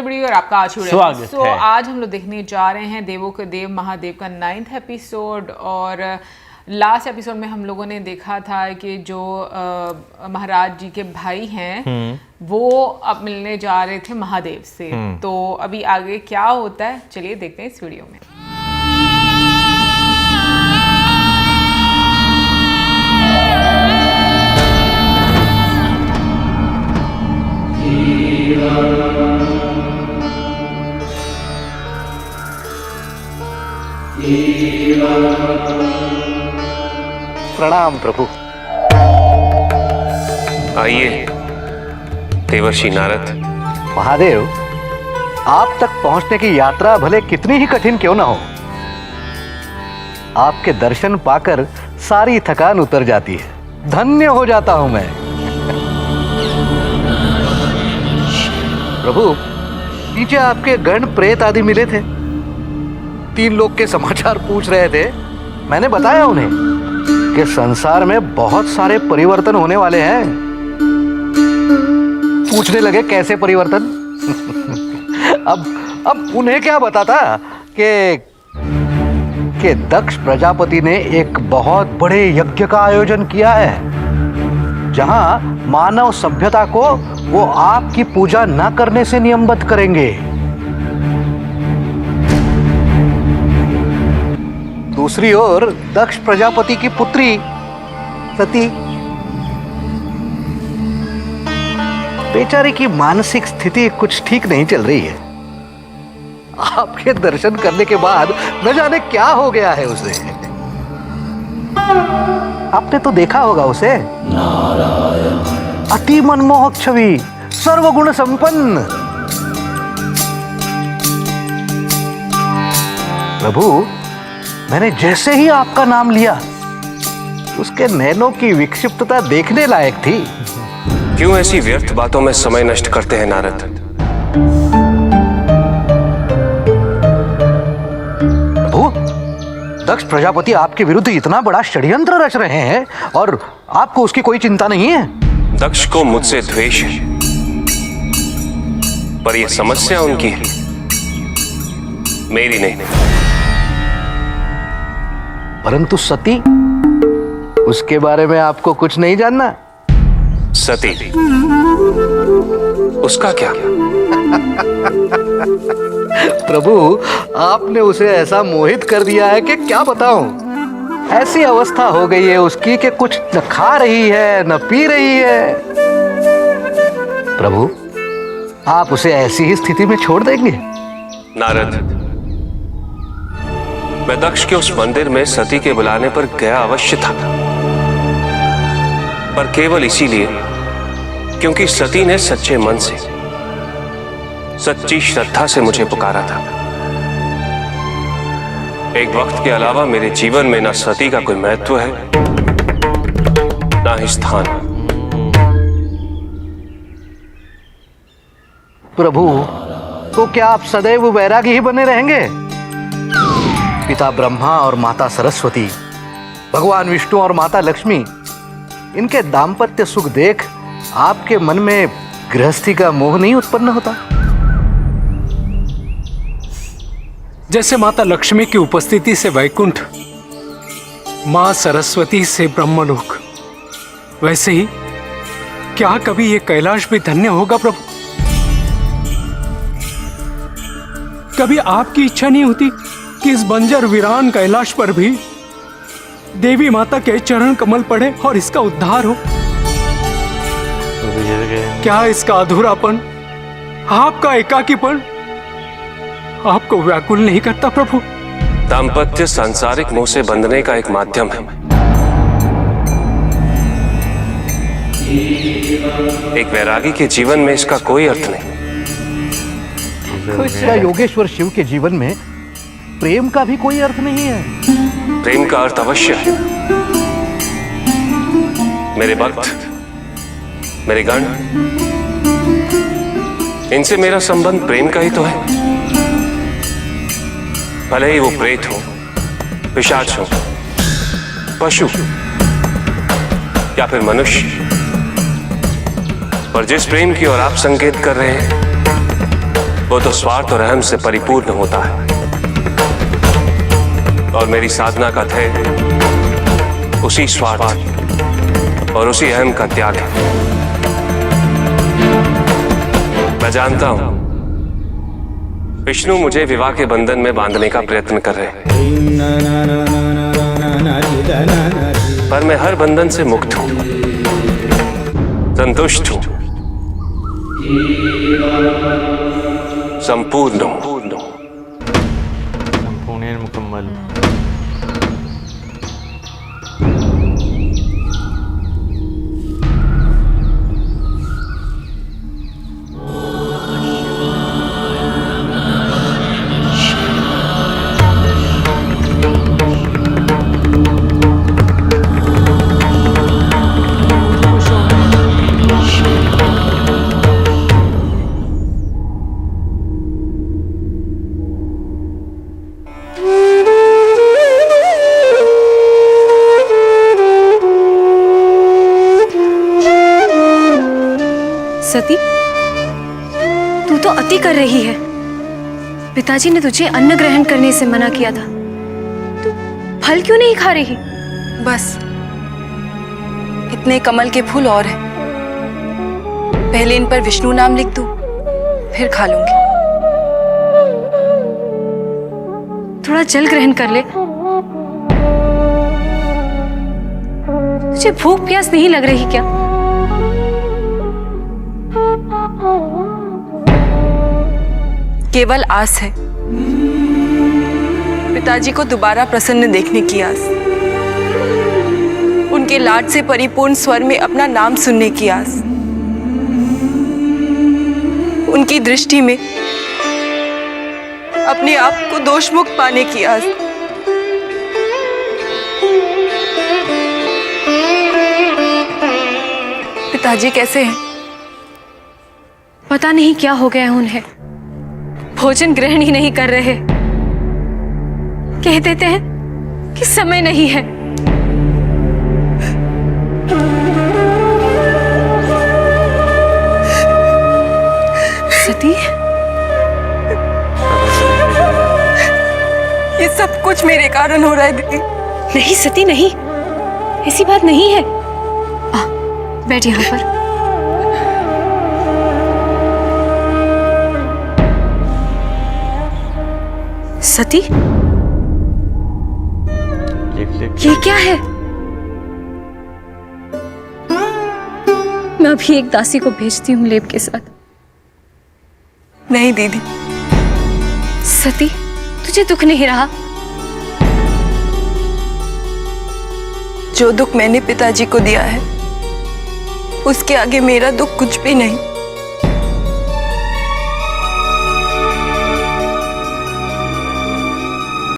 Celebrity और आपका आज स्वागत है। आज हम लोग देखने जा रहे हैं देवों के देव महादेव का 9th एपिसोड। और लास्ट एपिसोड में हम लोगों ने देखा था कि जो महाराज जी के भाई हैं वो अब मिलने जा रहे थे महादेव से। तो अभी आगे क्या होता है चलिए देखते हैं इस वीडियो में। प्रणाम प्रभु। आइए देवर्षि नारद। महादेव, आप तक पहुंचने की यात्रा भले कितनी ही कठिन क्यों ना हो, आपके दर्शन पाकर सारी थकान उतर जाती है। धन्य हो जाता हूं मैं। प्रभु, नीचे आपके गण प्रेत आदि मिले थे, 3 लोग के समाचार पूछ रहे थे। मैंने बताया उन्हें कि संसार में बहुत सारे परिवर्तन होने वाले हैं। पूछने लगे कैसे परिवर्तन? अब उन्हें क्या बताता कि दक्ष प्रजापति ने एक बहुत बड़े यज्ञ का आयोजन किया है, जहां मानव सभ्यता को वो आपकी पूजा न करने से नियमबद्ध करेंगे। दूसरी ओर दक्ष प्रजापति की पुत्री सती, बेचारी की मानसिक स्थिति कुछ ठीक नहीं चल रही है। आपके दर्शन करने के बाद न जाने क्या हो गया है उसे। आपने तो देखा होगा उसे, अति मनमोहक छवि, सर्वगुण संपन्न। प्रभु, मैंने जैसे ही आपका नाम लिया, उसके नैनों की विक्षिप्तता देखने लायक थी। क्यों ऐसी व्यर्थ बातों में समय नष्ट करते हैं नारद? प्रभु, दक्ष प्रजापति आपके विरुद्ध इतना बड़ा षड्यंत्र रच रहे हैं और आपको उसकी कोई चिंता नहीं है। दक्ष को मुझसे द्वेष है, पर यह समस्या उनकी है, मेरी नहीं। परंतु सती, उसके बारे में आपको कुछ नहीं जानना। सती, उसका क्या? प्रभु, आपने उसे ऐसा मोहित कर दिया है कि क्या बताऊं। ऐसी अवस्था हो गई है उसकी कि कुछ न खा रही है न पी रही है। प्रभु, आप उसे ऐसी ही स्थिति में छोड़ देंगे? नारद, मैं दक्ष के उस मंदिर में सती के बुलाने पर गया अवश्य था, पर केवल इसीलिए क्योंकि सती ने सच्चे मन से, सच्ची श्रद्धा से मुझे पुकारा था। एक वक्त के अलावा मेरे जीवन में ना सती का कोई महत्व है, ना ही स्थान। प्रभु, तो क्या आप सदैव वैरागी ही बने रहेंगे? पिता ब्रह्मा और माता सरस्वती, भगवान विष्णु और माता लक्ष्मी, इनके दाम्पत्य सुख देख आपके मन में गृहस्थी का मोह नहीं उत्पन्न होता? जैसे माता लक्ष्मी की उपस्थिति से वैकुंठ, मां सरस्वती से ब्रह्मलोक, वैसे ही क्या कभी ये कैलाश भी धन्य होगा प्रभु? कभी आपकी इच्छा नहीं होती कि इस बंजर वीरान कैलाश पर भी देवी माता के चरण कमल पड़े और इसका उद्धार हो? क्या इसका अधूरापन, आपका एकाकीपन आपको व्याकुल नहीं करता प्रभु? दाम्पत्य सांसारिक मोह से बंधने का एक माध्यम है। एक वैरागी के जीवन में इसका कोई अर्थ नहीं। क्या योगेश्वर शिव के जीवन में प्रेम का भी कोई अर्थ नहीं है? प्रेम का अर्थ अवश्य है। मेरे भक्त, मेरे गण, इनसे मेरा संबंध प्रेम का ही तो है। भले ही वो प्रेत हो, पिशाच हो, पशु या फिर मनुष्य, पर जिस प्रेम की ओर आप संकेत कर रहे हैं वो तो स्वार्थ और अहम से परिपूर्ण होता है, और मेरी साधना का ध्येय उसी स्वार्थ और उसी अहम का त्याग है। मैं जानता हूं विष्णु मुझे विवाह के बंधन में बांधने का प्रयत्न कर रहे हैं, पर मैं हर बंधन से मुक्त हूं, संतुष्ट हूं, संपूर्ण हूं। संपूर्ण मुकम्मल। सती, तू तो अति कर रही है। पिताजी ने तुझे अन्न ग्रहण करने से मना किया था, तू फल क्यों नहीं खा रही? बस इतने कमल के फूल और हैं, पहले इन पर विष्णु नाम लिख दूं, फिर खा लूंगी। थोड़ा जल ग्रहण कर ले। तुझे भूख प्यास नहीं लग रही क्या? केवल आस है, पिताजी को दोबारा प्रसन्न देखने की आस, उनके लाड से परिपूर्ण स्वर में अपना नाम सुनने की आस, उनकी दृष्टि में अपने आप को दोषमुक्त पाने की आस। पिताजी कैसे हैं? पता नहीं क्या हो गया उन्हें, भोजन ग्रहण ही नहीं कर रहे। कह देते हैं कि समय नहीं है। सती, ये सब कुछ मेरे कारण हो रहा है दीदी। नहीं सती नहीं, ऐसी बात नहीं है। बैठ यहाँ पर। सती, ये क्या है? मैं अभी एक दासी को भेजती हूँ लेप के साथ। नहीं दीदी। सती, तुझे दुख नहीं रहा? जो दुख मैंने पिताजी को दिया है, उसके आगे मेरा दुख कुछ भी नहीं।